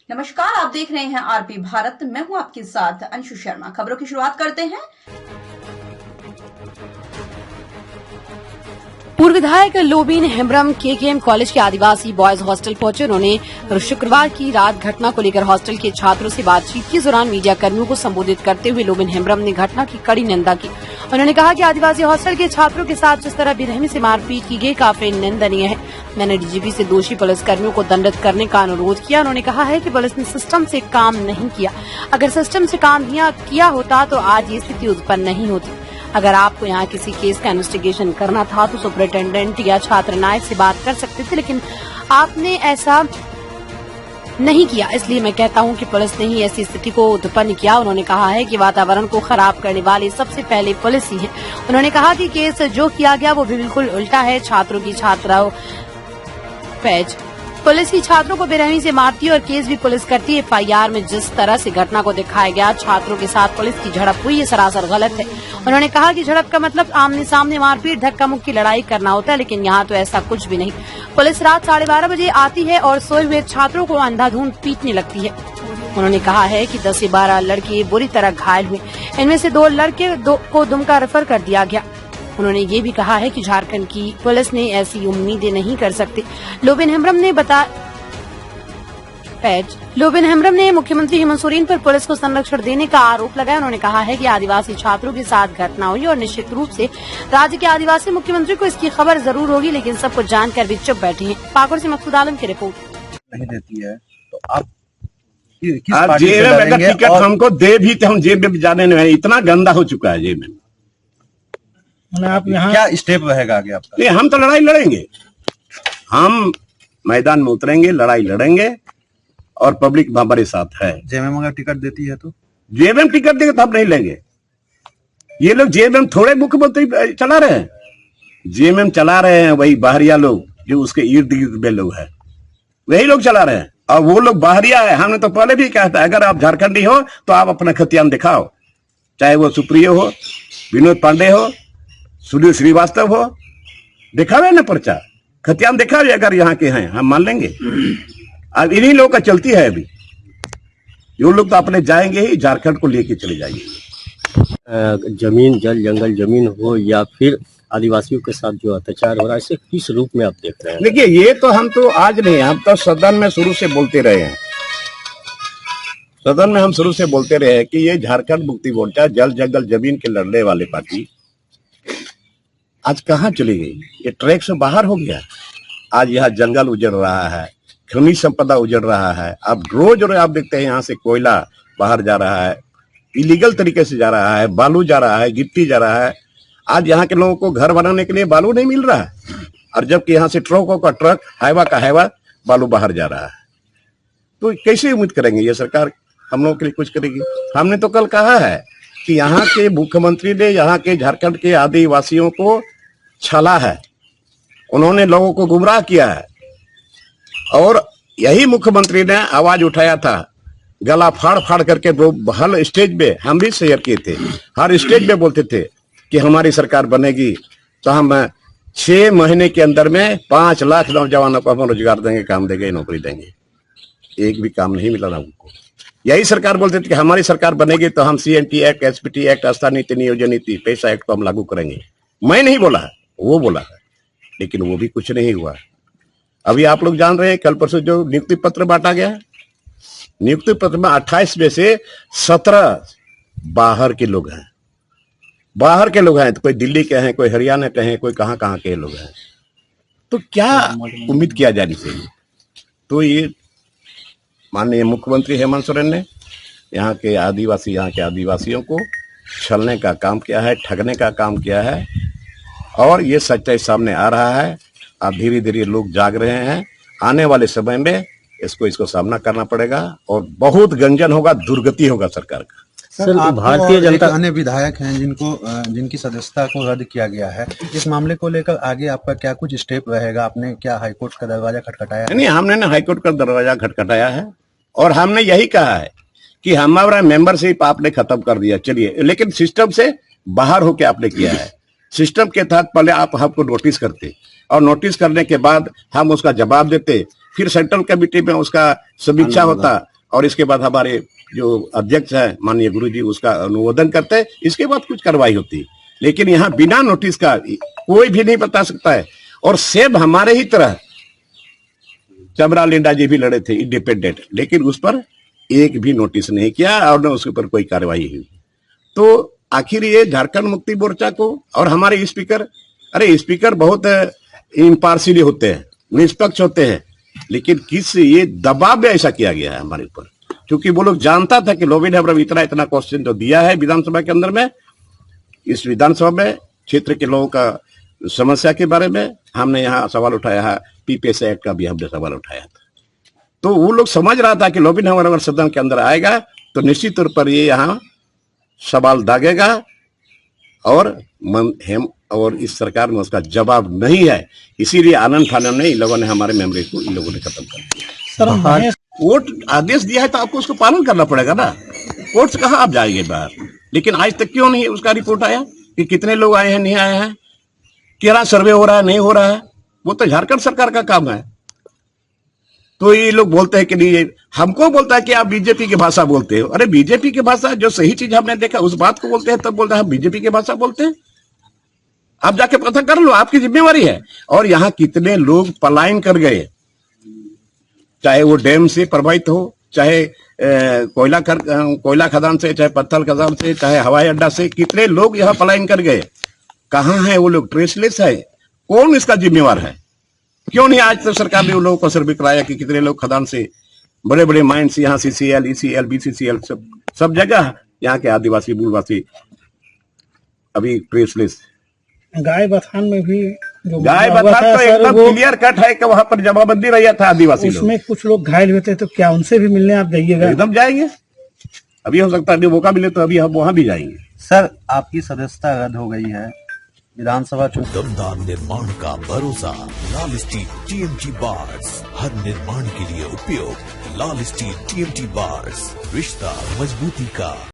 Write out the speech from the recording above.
नमस्कार, आप देख रहे हैं आरपी भारत। मैं हूं आपके साथ अंशु शर्मा। खबरों की शुरुआत करते हैं। पूर्व विधायक लोबिन हेम्ब्रम केकेएम कॉलेज के आदिवासी बॉयज हॉस्टल पहुंचे। उन्होंने शुक्रवार की रात घटना को लेकर हॉस्टल के छात्रों से बातचीत के दौरान मीडिया कर्मियों को संबोधित करते हुए लोबिन हेम्ब्रम ने घटना की कड़ी निंदा की। उन्होंने कहा कि आदिवासी हॉस्टल के छात्रों के साथ जिस तरह बेरहमी से मारपीट की गई काफी निंदनीय है। मैंने डीजीपी से दोषी पुलिसकर्मियों को दंडित करने का अनुरोध किया। उन्होंने कहा है कि पुलिस ने सिस्टम से काम नहीं किया। अगर सिस्टम से काम किया होता तो आज ये स्थिति उत्पन्न नहीं होती। अगर आपको यहाँ किसी केस का इन्वेस्टिगेशन करना था तो सुपरिटेंडेंट या छात्र नायक से बात कर सकते थे, लेकिन आपने ऐसा नहीं किया। इसलिए मैं कहता हूँ कि पुलिस ने ही ऐसी स्थिति को उत्पन्न किया। उन्होंने कहा है कि वातावरण को खराब करने वाले सबसे पहले पुलिस ही है। उन्होंने कहा कि केस जो किया गया वो बिल्कुल उल्टा है। छात्रों की छात्राओं पुलिस ही छात्रों को बेरहमी से मारती है और केस भी पुलिस करती है। एफआईआर में जिस तरह से घटना को दिखाया गया, छात्रों के साथ पुलिस की झड़प हुई, ये सरासर गलत है। उन्होंने कहा कि झड़प का मतलब आमने सामने मारपीट, धक्का मुक्की लड़ाई करना होता है, लेकिन यहाँ तो ऐसा कुछ भी नहीं। पुलिस रात 12:30 बजे आती है और सोए हुए छात्रों को अंधाधुंध पीटने लगती है। उन्होंने कहा है कि 10 से 12 लड़के बुरी तरह घायल हुए। इनमें से 2 लड़के को दुमका रेफर कर दिया गया। उन्होंने ये भी कहा है कि झारखंड की पुलिस ने ऐसी उम्मीदें नहीं कर सकती। लोबिन हेम्ब्रम ने मुख्यमंत्री हेमंत सोरेन पर पुलिस को संरक्षण देने का आरोप लगाया। उन्होंने कहा है कि आदिवासी छात्रों के साथ घटना हुई और निश्चित रूप से राज्य के आदिवासी मुख्यमंत्री को इसकी खबर जरूर होगी, लेकिन सब कुछ जानकर भी चुप बैठे हैं। पाकुड़ से मकसूद आलम की रिपोर्ट। नहीं देती है तो आप जेब में अगर टिकट हमको दे भी तो हम जेब में जाने नहीं। इतना गंदा हो चुका है जेब में। आप यहाँ क्या स्टेप रहेगा आगे आपका? नहीं, हम तो लड़ाई लड़ेंगे। हम मैदान में उतरेंगे, लड़ाई लड़ेंगे और पब्लिक हमारे साथ है। जेएमएम अगर टिकट देती है तो जेएमएम टिकट देंगे तो हम नहीं लेंगे। ये लोग जेएमएम थोड़े मुख्यमंत्री चला रहे हैं। जेएमएम चला रहे हैं वही बाहरिया लोग जो उसके इर्द गिर्द में लोग हैं, वही लोग चला रहे हैं। और वो लोग बाहरिया है। हमने तो पहले भी कहा था अगर आप झारखंडी हो तो आप अपना खतियान दिखाओ, चाहे वो सुप्रियो हो, विनोद पांडे हो, सुनील श्रीवास्तव हो, दिखावे ना पर्चा, खतियान दिखावे। अगर यहाँ के हैं हम मान लेंगे। अब इन्हीं लोगों का चलती है अभी। ये लोग तो अपने जाएंगे ही, झारखंड को लेके चले जाएंगे। जमीन जल जंगल जमीन हो या फिर आदिवासियों के साथ जो अत्याचार हो रहा है, इसे किस रूप में आप देख रहे हैं? देखिए, ये तो हम तो आज नहीं, हम तो सदन में शुरू से बोलते रहे हैं। सदन में हम शुरू से बोलते रहे हैं कि ये झारखंड मुक्ति मोर्चा जल जंगल जमीन के लड़ने वाले पार्टी आज कहाँ चली गई? ये ट्रैक से बाहर हो गया। आज यहाँ जंगल उजड़ रहा है, खनिज संपदा उजड़ रहा है। अब रोज आप देखते हैं यहाँ से कोयला बाहर जा रहा है, इलीगल तरीके से जा रहा है, बालू जा रहा है, गिट्टी जा रहा है। आज यहाँ के लोगों को घर बनाने के लिए बालू नहीं मिल रहा है, और जबकि यहाँ से ट्रकों का ट्रक, हाईवा का हाईवा बालू बाहर जा रहा है। तो कैसे उम्मीद करेंगे ये सरकार हम लोगों के लिए कुछ करेगी? हमने तो कल कहा है कि यहाँ के मुख्यमंत्री ने यहाँ के झारखंड के आदिवासियों को छला है, उन्होंने लोगों को गुमराह किया है। और यही मुख्यमंत्री ने आवाज उठाया था, गला फाड़ फाड़ करके हर स्टेज पे हम भी शेयर किए थे, हर स्टेज पे बोलते थे कि हमारी सरकार बनेगी तो हम 6 महीने के अंदर में 5 लाख नौजवानों को हम रोजगार देंगे, काम देंगे, नौकरी देंगे। एक भी काम नहीं मिला ना उनको। यही सरकार बोलते थे कि हमारी सरकार बनेगी तो हम CNT एक्ट, SPT एक्ट, आस्था नीति, नियोजन नीति, पैसा एक्ट को हम लागू करेंगे। मैं नहीं बोला है, वो बोला है, लेकिन वो भी कुछ नहीं हुआ। अभी आप लोग जान रहे हैं कल परसों जो नियुक्ति पत्र बांटा गया, नियुक्ति पत्र में 28 में से 17 बाहर के लोग हैं। बाहर के लोग हैं तो कोई दिल्ली के हैं, कोई हरियाणा के हैं, कोई कहाँ कहाँ के लोग हैं। तो क्या उम्मीद किया जानी चाहिए? तो ये माननीय मुख्यमंत्री हेमंत सोरेन ने यहाँ के आदिवासियों को छलने का काम किया है, ठगने का काम किया है, और ये सच्चाई सामने आ रहा है। अब धीरे धीरे लोग जाग रहे हैं। आने वाले समय में इसको सामना करना पड़ेगा और बहुत गंजन होगा, दुर्गति होगा सरकार का। सर, भारतीय जनता अन्य विधायक हैं जिनकी सदस्यता को रद्द किया गया है, इस मामले को लेकर आगे आपका क्या कुछ स्टेप रहेगा? आपने क्या हाईकोर्ट का दरवाजा खटखटाया है? नहीं, हमने ना हाईकोर्ट का दरवाजा खटखटाया है और हमने यही कहा है कि हमारा मेंबरशिप आपने खत्म कर दिया, चलिए, लेकिन सिस्टम से बाहर होकर आपने किया है। सिस्टम के तहत पहले आप हमको नोटिस करते और नोटिस करने के बाद हम उसका जवाब देते, फिर सेंट्रल कमेटी में उसका समीक्षा होता, और इसके बाद हमारे जो अध्यक्ष है माननीय गुरुजी उसका अनुमोदन करते हैं, इसके बाद कुछ कार्रवाई होती है। लेकिन यहाँ बिना नोटिस का कोई भी नहीं बता सकता है। और सेब हमारे ही तरह चमरा लिंडा जी भी लड़े थे इंडिपेंडेंट, लेकिन उस पर एक भी नोटिस नहीं किया और न उसके ऊपर कोई कार्रवाई हुई। तो आखिर ये झारखंड मुक्ति मोर्चा को और हमारे स्पीकर, अरे स्पीकर बहुत इम्पार्शियल होते हैं, निष्पक्ष होते हैं, लेकिन किस ये दबाव में ऐसा किया गया है हमारे ऊपर, क्योंकि वो लोग जानता था कि लोबिन हेम्ब्रम इतना क्वेश्चन जो दिया है विधानसभा के अंदर में, इस विधानसभा में क्षेत्र के लोगों का समस्या के बारे में हमने यहाँ सवाल उठाया है, पीपीएस एक्ट का भी हमने सवाल उठाया था। तो वो लोग समझ रहा था कि लोबिन हेम्ब्रम अगर सदन के अंदर आएगा तो निश्चित तौर पर ये यहाँ सवाल दागेगा और इस सरकार में उसका जवाब नहीं है। इसीलिए आनंद फानन ने इन लोगों ने हमारे मेमोरी को इन लोगों ने खत्म कर दिया। कोर्ट आदेश दिया है तो आपको उसको पालन करना पड़ेगा ना। कोर्ट से कहाँ आप जाएंगे बाहर? लेकिन आज तक क्यों नहीं उसका रिपोर्ट आया कि कितने लोग आए हैं, नहीं आए हैं, क्या सर्वे हो रहा है, नहीं हो रहा है? वो तो झारखंड सरकार का काम है। तो ये लोग बोलते हैं कि नहीं, हमको बोलता है कि आप बीजेपी की भाषा बोलते हो। अरे बीजेपी की भाषा, जो सही चीज हमने देखा उस बात को बोलते हैं, तब बोलते हैं हम बीजेपी की भाषा बोलते हैं। आप जाके पता कर लो, आपकी जिम्मेवारी है। और यहाँ कितने लोग पलायन कर गए, चाहे वो डैम से प्रभावित हो, चाहे कोयला खदान से, चाहे पत्थर खदान से, चाहे हवाई अड्डा से, कितने लोग यहाँ पलायन कर गए। कहाँ है वो लोग? ट्रेसलेस है। कौन इसका जिम्मेवार है? क्यों नहीं आज तक सरकार ने उन लोगों को सर्वे कराया कि कितने लोग खदान से, बड़े बड़े माइन से, यहाँ CCL, ECL, BCCL सब जगह यहाँ के आदिवासी मूलवासी अभी ट्रेसलेस। गाय बथान में भी गाय बथान तो एकदम क्लियर कट है कि वहां पर जमाबंदी रही था आदिवासी लोग। उसमें कुछ लोग घायल हुए थे, तो क्या उनसे भी मिलने आप जाइएगा? एकदम जाएंगे। अभी हो सकता है मौका मिले तो अभी हम वहां भी जाएंगे। सर, आपकी सदस्यता रद्द हो गई है विधानसभा चुनाव। दमदार निर्माण का भरोसा लाल स्टील TMT बार्स, हर निर्माण के लिए उपयोग। लाल स्टील TMT बार्स, रिश्ता मजबूती का।